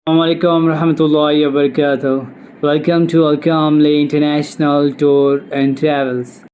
Assalamualaikum warahmatullahi wabarakatuh. Welcome to Alkamli International Tour and Travels.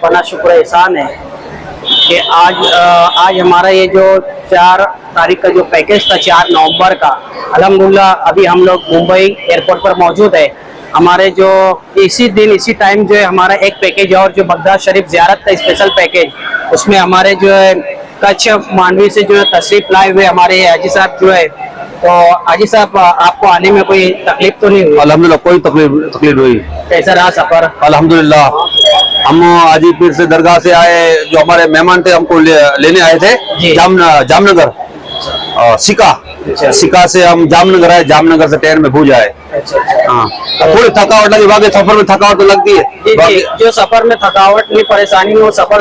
पना शुक्र एहसान है कि आज हमारा ये जो 4 तारीख का जो पैकेज था 4 नवंबर का, अल्हम्दुलिल्लाह अभी हम लोग मुंबई एयरपोर्ट पर मौजूद है। हमारे जो इसी दिन इसी टाइम जो है हमारा एक पैकेज और जो बगदाद शरीफ ज़ियारत का स्पेशल पैकेज, उसमें हमारे जो है कच्छ मांडवी से जो है तशरीफ लाए हुए हमारे हाजी साहब जो है। तो हाजी साहब, आपको आने में कोई तकलीफ तो नहीं हुई? अल्हम्दुलिल्लाह कोई तकलीफ हुई। कैसा रहा सफर? अल्हम्दुलिल्लाह हम हाजीपीर से दरगाह से आए, जो हमारे मेहमान थे हमको लेने आए थे जामनगर सिका से हम जामनगर आए, जामनगर से ट्रेन में भूज आए। हाँ, थोड़ी थकावट लगी, बाकी सफर में थकावट तो लगती है। जो सफर में थकावट नहीं परेशानी में वो सफर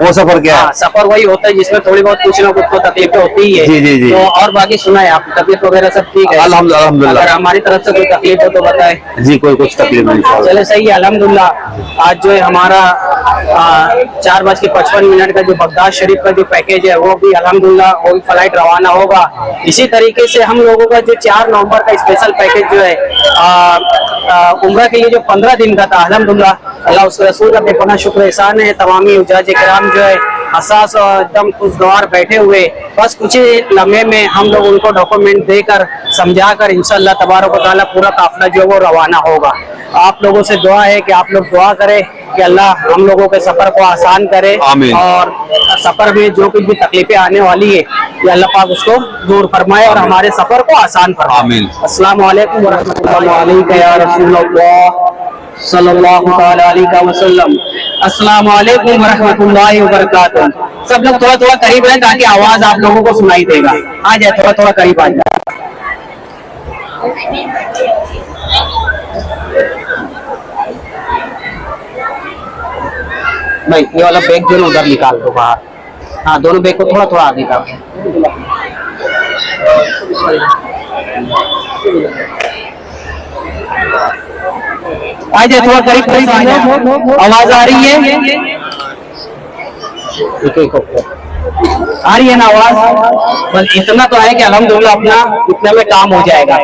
वो सफर क्या है? सफर वही होता है जिसमें थोड़ी बहुत कुछ ना कुछ तो तकलीफें होती है। जी जी जी। तो और बाकी सुना है आप तकलीफ वगैरह सब ठीक है? अल्हम्दुलिल्लाह। अगर हमारी तरफ से कोई तकलीफ हो तो बताए जी, कोई कुछ तकलीफ नहीं। चले सही है अल्हम्दुलिल्लाह। आज जो है हमारा 4:55 का जो बगदाद शरीफ का जो पैकेज है वो भी अल्हम्दुलिल्लाह वो भी फ्लाइट रवाना होगा। इसी तरीके से हम लोगों का जो 4 नवंबर का स्पेशल पैकेज जो है उम्रा के लिए जो 15 दिन का था, अल्हम्दुलिल्लाह अल्लाह उसके रसूल का बेपनाह शुक्र एहसान है। तमामी उजाज किराम जो है हसास और एकदम खुशगवार बैठे हुए, बस कुछ ही लम्हे में हम लोग उनको डॉक्यूमेंट देकर समझाकर इंशाअल्लाह तबारक व तआला पूरा काफिला जो है वो रवाना होगा। आप लोगों से दुआ है कि आप लोग दुआ करें कि अल्लाह हम लोगों के सफर को आसान करे और सफर में जो कुछ भी तकलीफें आने वाली है ये अल्लाह पाक उसको दूर फरमाए और हमारे सफर को आसान फरमाए। अस्सलाम वालेकुम व रहमतुल्लाहि या रसूलल्लाह सल्लल्लाहु अलैहि वसल्लम। अस्सलाम वालेकुम व रहमतुल्लाहि व बरकातुहू। सब लोग थोड़ा थोड़ा करीब रहें ताकि आवाज आप लोगों को सुनाई देगा। आ जाए, थोड़ा थोड़ा करीब आ जाए। भाई ये वाला बैग जो है उधर निकाल दो बाहर। हाँ, दोनों बैग को थोड़ा थोड़ा आगे कर। आ जाए थोड़ा करीब करीब आ जाए। आवाज आ रही है? आ रही है ना आवाज? बस इतना तो है कि अल्हम्दुलिल्लाह अपना इतने में काम हो जाएगा।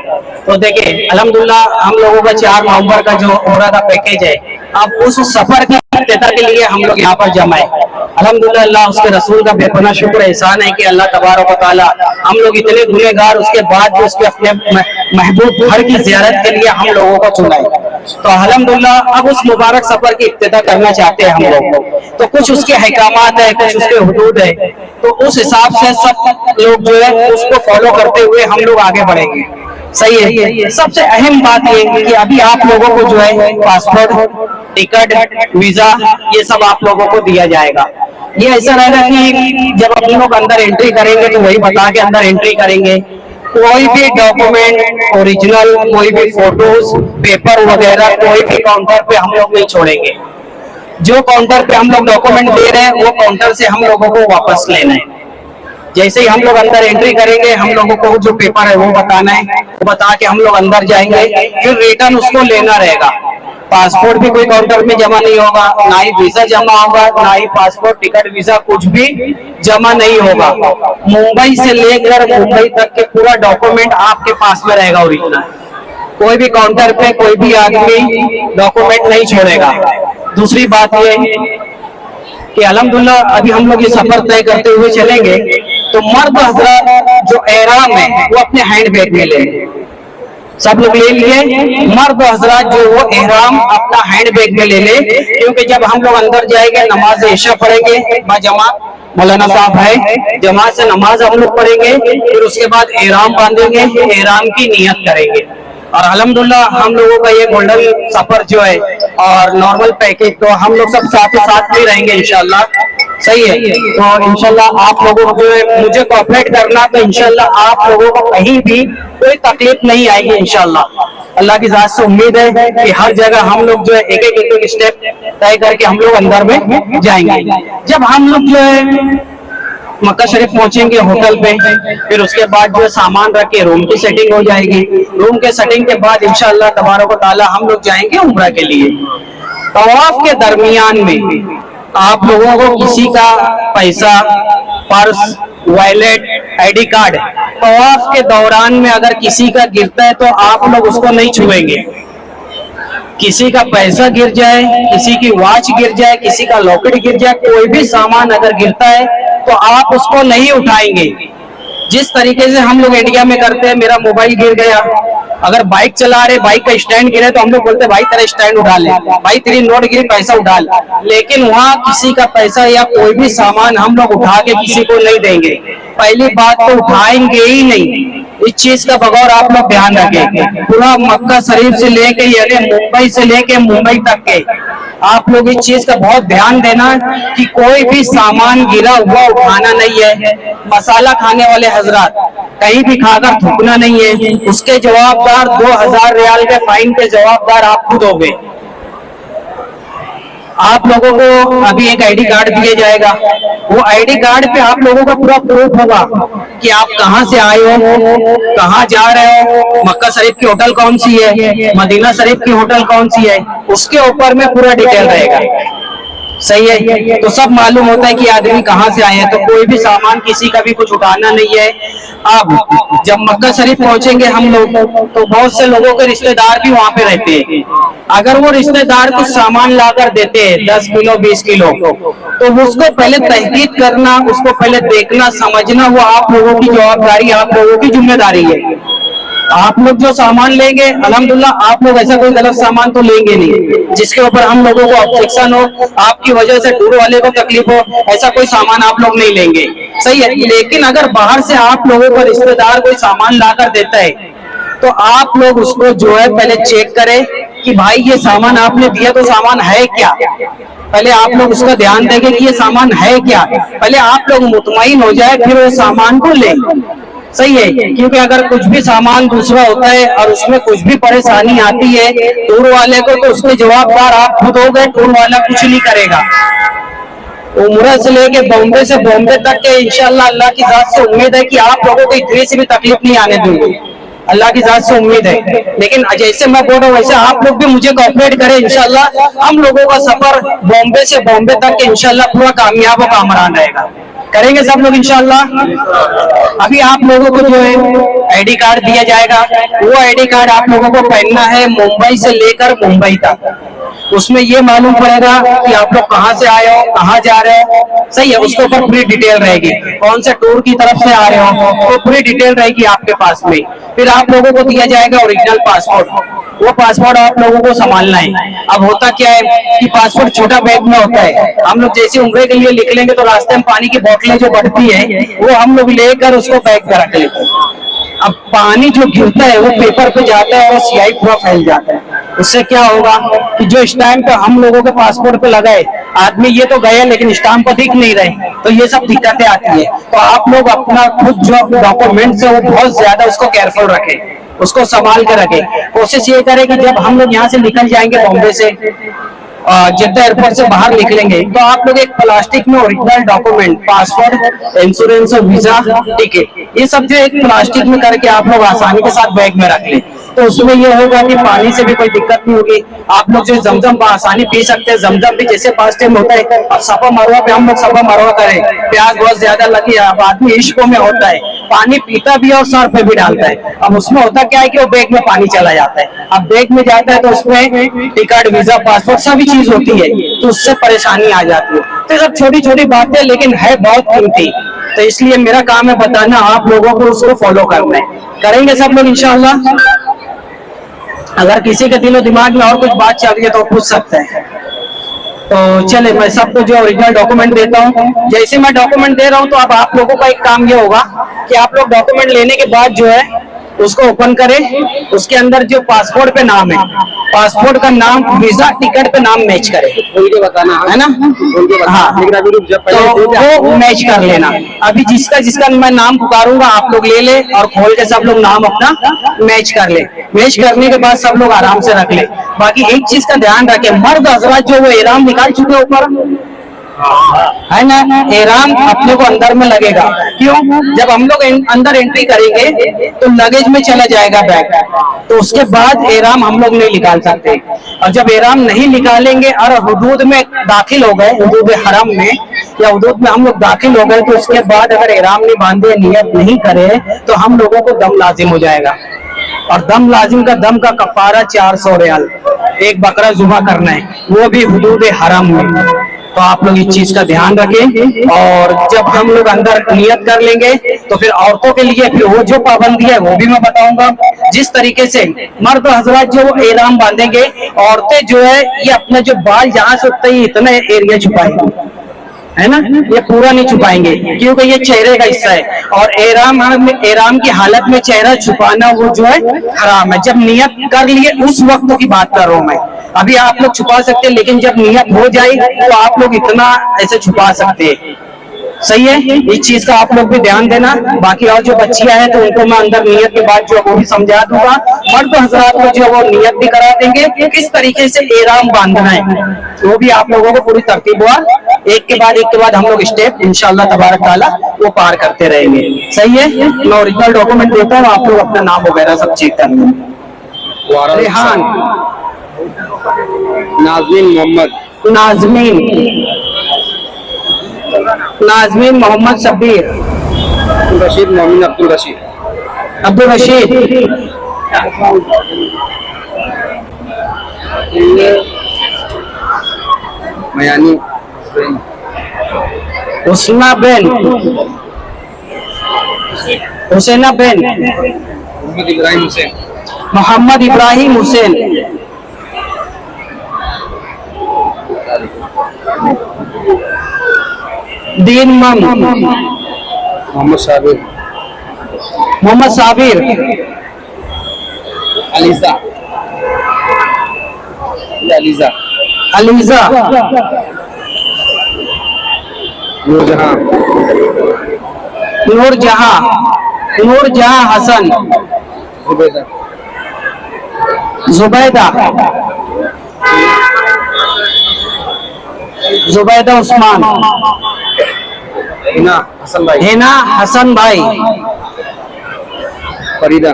तो देखिए अल्हम्दुलिल्लाह हम लोगों का 4 नवंबर का जो उम्रा का पैकेज है, अब उस सफर की इफ्तिताह के लिए हम लोग यहाँ पर जमा है। अल्हम्दुलिल्लाह अल्लाह उसके रसूल का बेपनाह शुक्र एहसान है कि अल्लाह तबारक व तआला हम लोग इतने गुनहगार उसके बाद भी उसके अपने महबूब घर की ज़ियारत के लिए हम लोगों को चुना है। तो अल्हम्दुलिल्लाह अब उस मुबारक सफर की इफ्तिताह करना चाहते हैं हम लोग। तो कुछ उसके अहकामात है, कुछ उसके हुदूद है, तो उस हिसाब से सब लोग जो है उसको फॉलो करते हुए हम लोग आगे बढ़ेंगे। सही है। सबसे अहम बात ये है कि अभी आप लोगों को जो है पासपोर्ट, टिकट, वीजा ये सब आप लोगों को दिया जाएगा। ये ऐसा रहेगा कि जब आप लोग अंदर एंट्री करेंगे तो वही बता के अंदर एंट्री करेंगे। कोई भी डॉक्यूमेंट ओरिजिनल, कोई भी फोटोज, पेपर वगैरह कोई भी काउंटर पे हम लोग नहीं छोड़ेंगे। जो काउंटर पे हम लोग डॉक्यूमेंट दे रहे हैं वो काउंटर से हम लोगों को वापस लेना है। जैसे ही हम लोग अंदर एंट्री करेंगे हम लोगों को जो पेपर है वो बताना है, वो बता के हम लोग अंदर जाएंगे, फिर रिटर्न उसको लेना रहेगा। पासपोर्ट भी कोई काउंटर में जमा नहीं होगा, ना ही वीजा जमा होगा, ना ही पासपोर्ट, टिकट, वीजा कुछ भी जमा नहीं होगा। मुंबई से लेकर मुंबई तक के पूरा डॉक्यूमेंट आपके पास में रहेगा ओरिजिनल। कोई भी काउंटर पे कोई भी आदमी डॉक्यूमेंट नहीं छोड़ेगा। दूसरी बात ये कि अल्हम्दुलिल्लाह अभी हम लोग ये सफर तय करते हुए चलेंगे तो मर्द हजरात जो एहराम है वो अपने हैंड बैग में लेंगे। सब लोग ले लिए। मर्द हजरात जो वो एहराम अपना हैंड बैग में ले ले, क्योंकि जब हम लोग अंदर जाएंगे नमाज इशा पढ़ेंगे बजमात, मौलाना साहब है, जमात से नमाज हम लोग पढ़ेंगे, फिर उसके बाद एहराम बांधेंगे, एहराम की नियत करेंगे। और अल्हम्दुलिल्लाह हम लोगों का ये गोल्डन सफर जो है और नॉर्मल पैकेज तो हम लोग सब साथ ही साथ में रहेंगे इंशाल्लाह। सही है। तो इंशाल्लाह आप लोगों को जो है मुझे कोऑपरेट करना, तो इंशाल्लाह आप लोगों को कहीं भी कोई तकलीफ नहीं आएगी इंशाल्लाह। अल्लाह की जात से उम्मीद है कि हर जगह हम लोग जो है एक एक स्टेप तय करके हम लोग अंदर में जाएंगे। जब हम लोग जो है मक्का शरीफ पहुंचेंगे होटल पे, फिर उसके बाद जो सामान रख के रूम की सेटिंग हो जाएगी। रूम के सेटिंग के बाद इंशाअल्लाह तबारक व तआला हम लोग जाएंगे उम्रा के लिए। तवाफ के दरमियान में आप लोगों को किसी का पैसा, पर्स, वॉलेट, आईडी कार्ड तवाफ के दौरान में अगर किसी का गिरता है तो आप लोग उसको नहीं छुएंगे। किसी का पैसा गिर जाए, किसी की वॉच गिर जाए, किसी का लॉकेट गिर जाए, कोई भी सामान अगर गिरता है तो आप उसको नहीं उठाएंगे। जिस तरीके से हम लोग इंडिया में करते हैं, मेरा मोबाइल गिर गया, अगर बाइक चला रहे, बाइक का स्टैंड गिरे तो हम लोग बोलते हैं भाई तेरा स्टैंड उठा ले, भाई तेरी नोट गिरी पैसा उठा ले। लेकिन वहाँ किसी का पैसा या कोई भी सामान हम लोग उठा के किसी को नहीं देंगे। पहली बात तो उठाएंगे ही नहीं। इस चीज का बगौर आप लोग ध्यान रखें। पूरा मक्का शरीफ से लेके यानी मुंबई से लेके मुंबई तक के आप लोग इस चीज का बहुत ध्यान देना कि कोई भी सामान गिरा हुआ उठाना नहीं है। मसाला खाने वाले हजरात कहीं भी खाकर थूकना नहीं है। उसके जवाबदार 2000 रियाल के फाइन के जवाबदार आप खुद होगे। आप लोगों को अभी एक आईडी कार्ड दिया जाएगा। वो आईडी कार्ड पे आप लोगों का पूरा प्रूफ होगा कि आप कहाँ से आए हो, कहाँ जा रहे हो, मक्का शरीफ की होटल कौन सी है, मदीना शरीफ की होटल कौन सी है, उसके ऊपर में पूरा डिटेल रहेगा। सही है। तो सब मालूम होता है कि आदमी कहाँ से आए हैं। तो कोई भी सामान किसी का भी कुछ उठाना नहीं है। अब जब मक्का शरीफ पहुंचेंगे हम लोग तो बहुत से लोगों के रिश्तेदार भी वहाँ पे रहते हैं। अगर वो रिश्तेदार कुछ सामान लाकर देते हैं 10 किलो 20 किलो, तो उसको पहले तहकीक करना, उसको पहले देखना समझना, वो आप लोगों की जवाबदारी, आप लोगों की जिम्मेदारी है। आप लोग जो सामान लेंगे अल्हम्दुलिल्लाह आप लोग ऐसा कोई गलत सामान तो लेंगे नहीं जिसके ऊपर हम लोगों को ऑब्जेक्शन हो, आपकी वजह से टूर वाले को तकलीफ हो, ऐसा कोई सामान आप लोग नहीं लेंगे। सही है। लेकिन अगर बाहर से आप लोगों का रिश्तेदार कोई सामान लाकर देता है तो आप लोग उसको जो है पहले चेक करें कि भाई ये सामान आपने दिया तो सामान है क्या। पहले आप लोग उसका ध्यान देंगे कि ये सामान है क्या। पहले आप लोग मुतमईन हो जाए फिर वो सामान को लें। सही है, क्योंकि अगर कुछ भी सामान दूसरा होता है और उसमें कुछ भी परेशानी आती है टूर वाले को, तो उसके जवाबदार आप खुद हो गए, टूर वाला कुछ नहीं करेगा। उम्र से लेके बॉम्बे से बॉम्बे तक के इंशाल्लाह अल्लाह की जात से उम्मीद है कि आप लोगों को इतनी सी भी तकलीफ नहीं आने दूंगी, अल्लाह की जात से उम्मीद है। लेकिन जैसे मैं बोल रहा हूँ वैसे आप लोग भी मुझे कोऑपरेट करें, इंशाल्लाह हम लोगों का सफर बॉम्बे से बॉम्बे तक के इंशाल्लाह पूरा कामयाब और कामरान रहेगा। करेंगे सब लोग इंशाल्लाह। अभी आप लोगों को जो है आईडी कार्ड दिया जाएगा, वो आईडी कार्ड आप लोगों को पहनना है मुंबई से लेकर मुंबई तक। उसमें ये मालूम पड़ेगा कि आप लोग कहाँ से आए हो, कहाँ जा रहे हो, सही है। उसके ऊपर पूरी डिटेल रहेगी, कौन से टूर की तरफ से आ रहे हो तो पूरी डिटेल रहेगी आपके पास में। फिर आप लोगों को दिया जाएगा ओरिजिनल पासपोर्ट, वो पासपोर्ट आप लोगों को संभालना है। अब होता क्या है कि पासपोर्ट छोटा बैग में होता है, हम लोग जैसे उम्रे के लिए निकलेंगे तो रास्ते में पानी की बोतलें जो बढ़ती है वो हम लोग लेकर उसको बैग में रख लेते हैं। अब पानी जो गिरता है वो पेपर पे जाता है और स्याही पूरा फैल जाता है। उससे क्या होगा कि जो स्टैंप हम लोगों के पासपोर्ट पे लगा है, आदमी ये तो गए लेकिन स्टैंप पर दिख नहीं रहे, तो ये सब दिक्कतें आती है। तो आप लोग अपना खुद जो डॉक्यूमेंट्स है वो बहुत ज्यादा उसको केयरफुल रखें, उसको संभाल के रखें। कोशिश ये करें कि जब हम लोग यहाँ से निकल जाएंगे बॉम्बे से, जिद्दा एयरपोर्ट से बाहर निकलेंगे, तो आप लोग एक प्लास्टिक में ओरिजिनल डॉक्यूमेंट, पासपोर्ट, इंश्योरेंस और वीजा, टिकट, ये सब जो एक प्लास्टिक में करके आप लोग आसानी के साथ बैग में रख लें। तो उसमें ये होगा कि पानी से भी कोई दिक्कत नहीं होगी। आप लोग जो जमजम आसानी पी सकते हैं, जमजम भी जैसे पास टाइम होता है। अब सफा मरवा पे हम लोग सफा मरवा करें, प्याज बहुत ज्यादा लगी, अब आदमी इश्कों में होता है, पानी पीता भी और सर पे भी डालता है। अब उसमें होता क्या है कि वो बैग में पानी चला जाता है। अब बैग में जाता है तो उसमें टिकट, वीजा, पासपोर्ट सभी चीज होती है, तो उससे परेशानी आ जाती है। तो सब छोटी छोटी बातें लेकिन है बहुत कीमती, तो इसलिए मेरा काम है बताना, आप लोगों को उसको फॉलो करना है। करेंगे सब लोग इंशाल्लाह। अगर किसी के दिलो दिमाग में और कुछ बात चल रही है तो पूछ सकते हैं। तो चले, मैं सबको जो ओरिजिनल डॉक्यूमेंट देता हूँ। जैसे मैं डॉक्यूमेंट दे रहा हूँ तो अब आप लोगों का एक काम ये होगा कि आप लोग डॉक्यूमेंट लेने के बाद जो है उसको ओपन करें, उसके अंदर जो पासपोर्ट पे नाम है, पासपोर्ट का नाम, वीजा, टिकट पे नाम मैच करें, उनके बताना है ना? हाँ, तो वो मैच कर लेना। अभी जिसका जिसका मैं नाम पुकारूंगा आप लोग ले ले और खोल के सब लोग नाम अपना मैच कर ले। मैच करने के बाद सब लोग आराम से रख ले। बाकी एक चीज का ध्यान रखें, मर्द हजरात जो वो एहराम निकाल चुके ऊपर, है ना, एहराम अपने को अंदर में लगेगा। क्यों? जब हम लोग अंदर एंट्री करेंगे तो लगेज में चला जाएगा बैग, तो उसके बाद एहराम हम लोग नहीं निकाल सकते। और जब एहराम नहीं निकालेंगे और हुदूद में दाखिल हो गए, हुदूद हरम में या हुदूद में हम लोग दाखिल हो गए, तो उसके बाद अगर एहराम नहीं बांधे, नियत नहीं करे, तो हम लोगों को दम लाजिम हो जाएगा। और दम लाजिम का दम का कफारा 400 रियाल, एक बकरा जुबा करना है, वो भी हुदूद हरम में। तो आप लोग इस चीज का ध्यान रखें। और जब हम लोग अंदर नियत कर लेंगे तो फिर औरतों के लिए फिर वो जो पाबंदी है वो भी मैं बताऊंगा। जिस तरीके से मर्द हजरात जो एहराम बांधेंगे, औरतें जो है ये अपना जो बाल जहां से उठते ही इतना एरिया छुपाएंगे, है ना, ये पूरा नहीं छुपाएंगे क्योंकि ये चेहरे का हिस्सा है। और एहराम की हालत में चेहरा छुपाना वो जो है हराम है। जब नियत कर लिए उस वक्त की बात कर रहा हूँ मैं। अभी आप लोग छुपा सकते हैं, लेकिन जब नियत हो जाए तो आप लोग इतना ऐसे छुपा सकते हैं। सही है, इस चीज का आप लोग भी ध्यान देना। बाकी और जो बच्चियां हैं तो उनको मैं अंदर नियत के बाद जो वो भी समझा दूंगा। मर्द हजरात को जो वो नियत भी करा देंगे किस तरीके से एहराम बांधना है, वो भी आप लोगों को पूरी तरतीब हुआ, एक के बाद हम लोग स्टेप इंशाल्लाह तबारक ताला वो पार करते रहेंगे। सही है, मैं ओरिजिनल डॉक्यूमेंट देता हूँ, आप लोग अपना नाम वगैरह सब चेक कर लें। रेहान, नाजमीन मोहम्मद, नाजमीन मोहम्मद शब्बीर, रशीद मोहम्मद अब्दुल रशीद, मयानी, हुसैना बेन, मोहम्मद इब्राहिम हुसैन, दीन मम, मोहम्मद साबिर, अलीजा, नूरजहां, नूरजहां हसन, जुबैदा, जुबैदा उस्मान, हिना हसन भाई, हिना हसन भाई, फरीदा,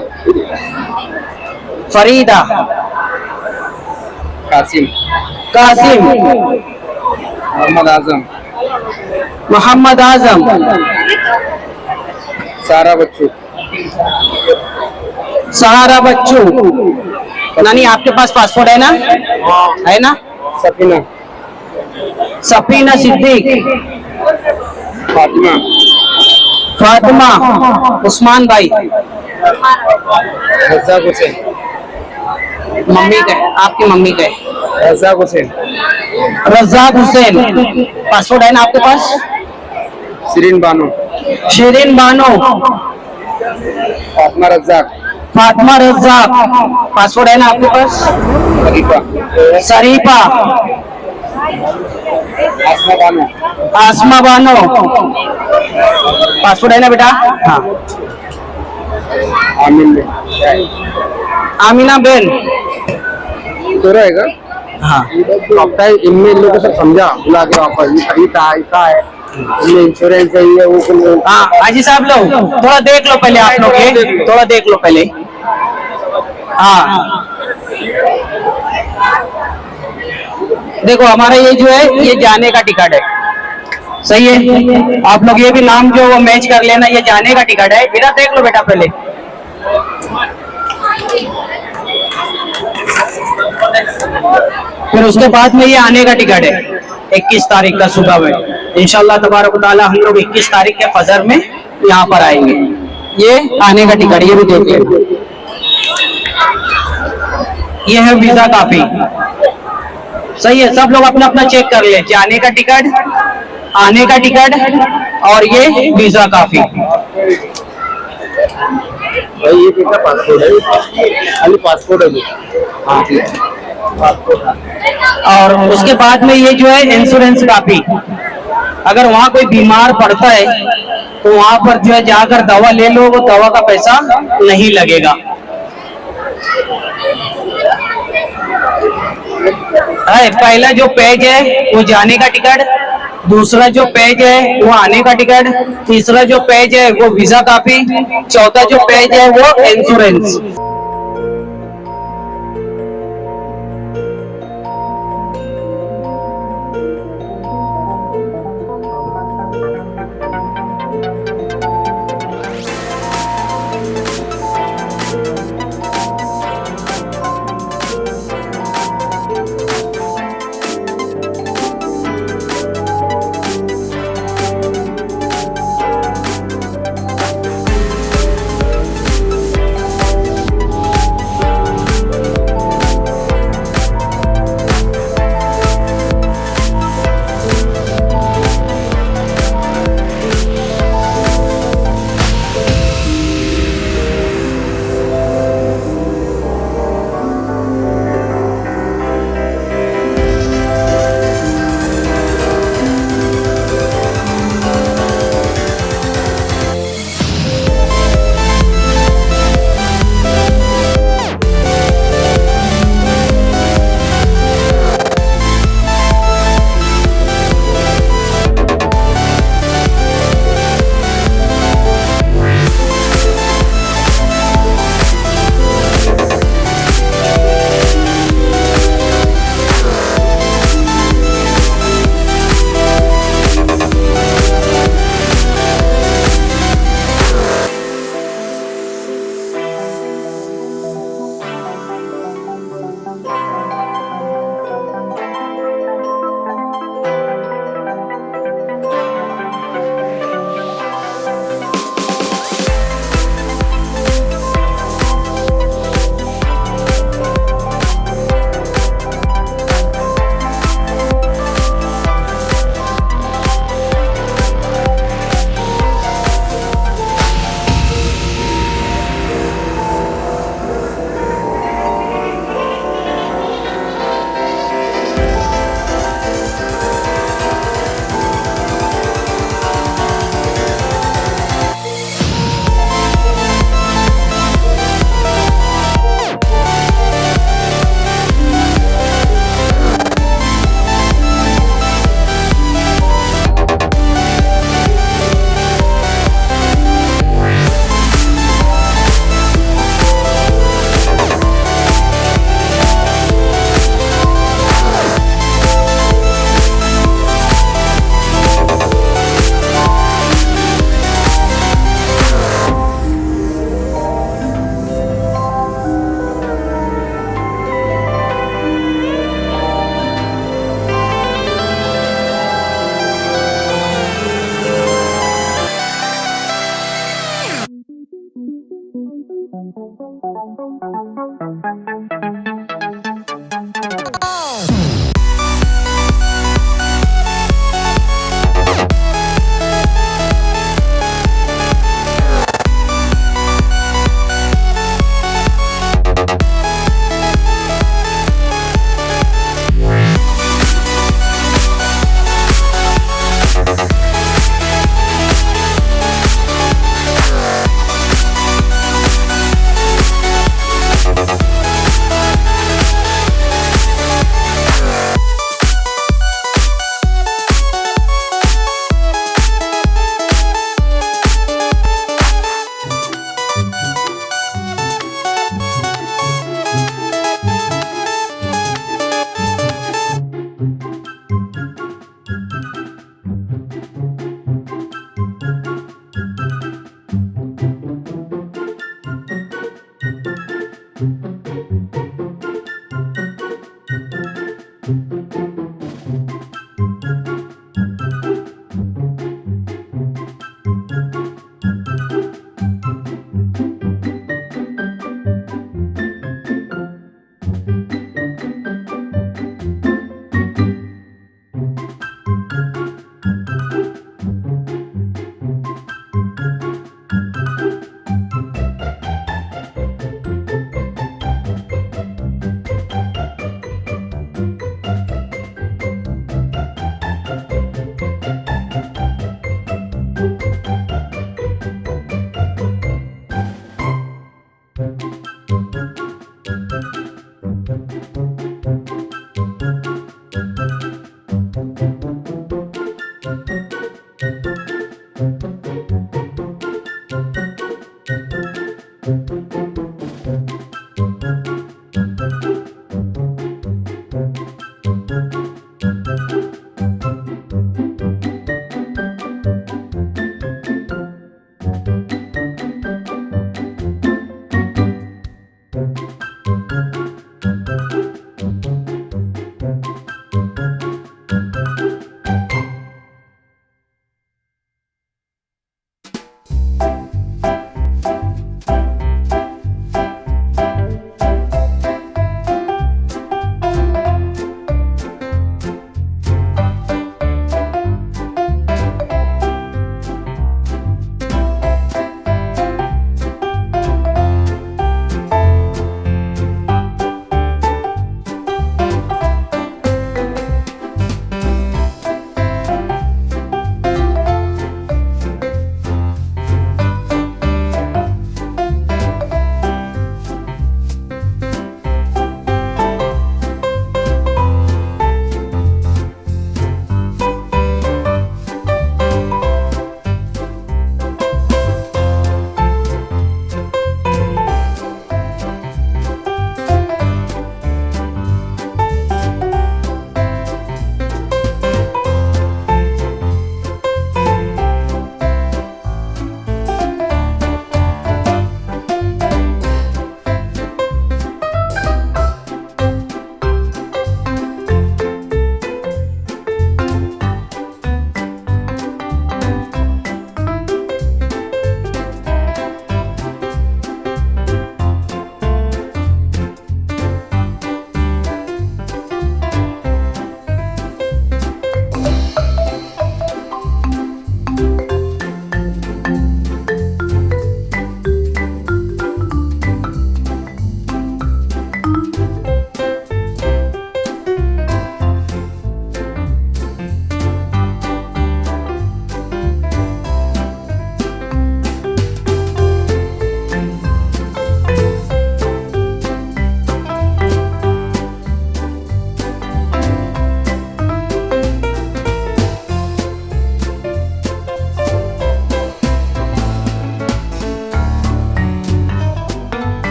फरीदा, कासिम, कासिम, मोहम्मद आजम, मोहम्मद आजम, सारा बच्चू, सहारा बच्चू। नानी आपके पास पासपोर्ट है ना? है ना? सफीना, सफीना सिद्दीक, फातिमा, फातिमा, उस्मान भाई, रज़ाक हुसैन, मम्मी का है, आपकी मम्मी का है, रज़ाक हुसैन, रज़ाक हुसैन। पासपोर्ट है ना आपके पास? शिरीन बानो, शिरीन बानो, फातिमा रज़ाक, फातिमा रज़ाक। पासपोर्ट है ना आपके पास? शरीफा, शरीफा, आसमा बानो, आसमा बानो। पासपोर्ट है ना बेटा? हाँ। आमिन ने, आमिना बेन। तो रहेगा। हाँ। लगता है इनमें इन लोगों को सब समझा बुला के वापस ये ऐसा है, इनमें इंश्योरेंस है ये वो हाँ हाजी साहब लोग थोड़ा देख लो पहले, आप लोग ये थोड़ा देख लो पहले। हाँ देखो हमारा ये जो है ये जाने का टिकट है, सही है। आप लोग ये भी नाम जो वो मैच कर लेना, ये जाने का टिकट है। इधर देख लो बेटा पहले। फिर उसके बाद में ये आने का टिकट है 21 तारीख का सुबह में। इंशाल्लाह तबारक व तआला हम लोग 21 तारीख के फजर में यहाँ पर आएंगे। ये आने का टिकट, ये भी देख लेना। ये है वीजा काफी, सही है। सब लोग अपना अपना चेक कर ले, जाने का टिकट, आने का टिकट और ये वीजा काफी। भाई ये कितना पासपोर्ट है? खाली पासपोर्ट है। हाँ ठीक है। और उसके बाद में ये जो है इंश्योरेंस कापी, अगर वहाँ कोई बीमार पड़ता है तो वहाँ पर जो है जाकर दवा ले लो, वो दवा का पैसा नहीं लगेगा। है पहला जो पेज है वो जाने का टिकट, दूसरा जो पेज है वो आने का टिकट, तीसरा जो पेज है वो वीजा कापी, चौथा जो पेज है वो इंश्योरेंस।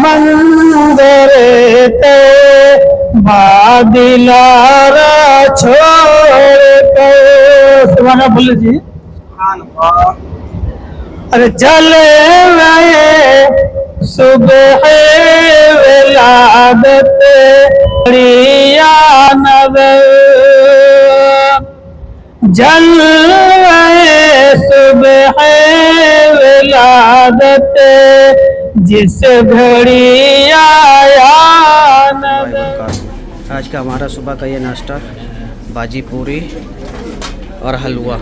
मंदिर ते बादिलारा छोड़ के सुभान बोले जी। अरे जले सुबह विलादत बढ़िया नजर जलवे सुबह विलादत जिस घड़ी आया नजर। आज का हमारा सुबह का ये नाश्ता भाजी पूरी और हलवा।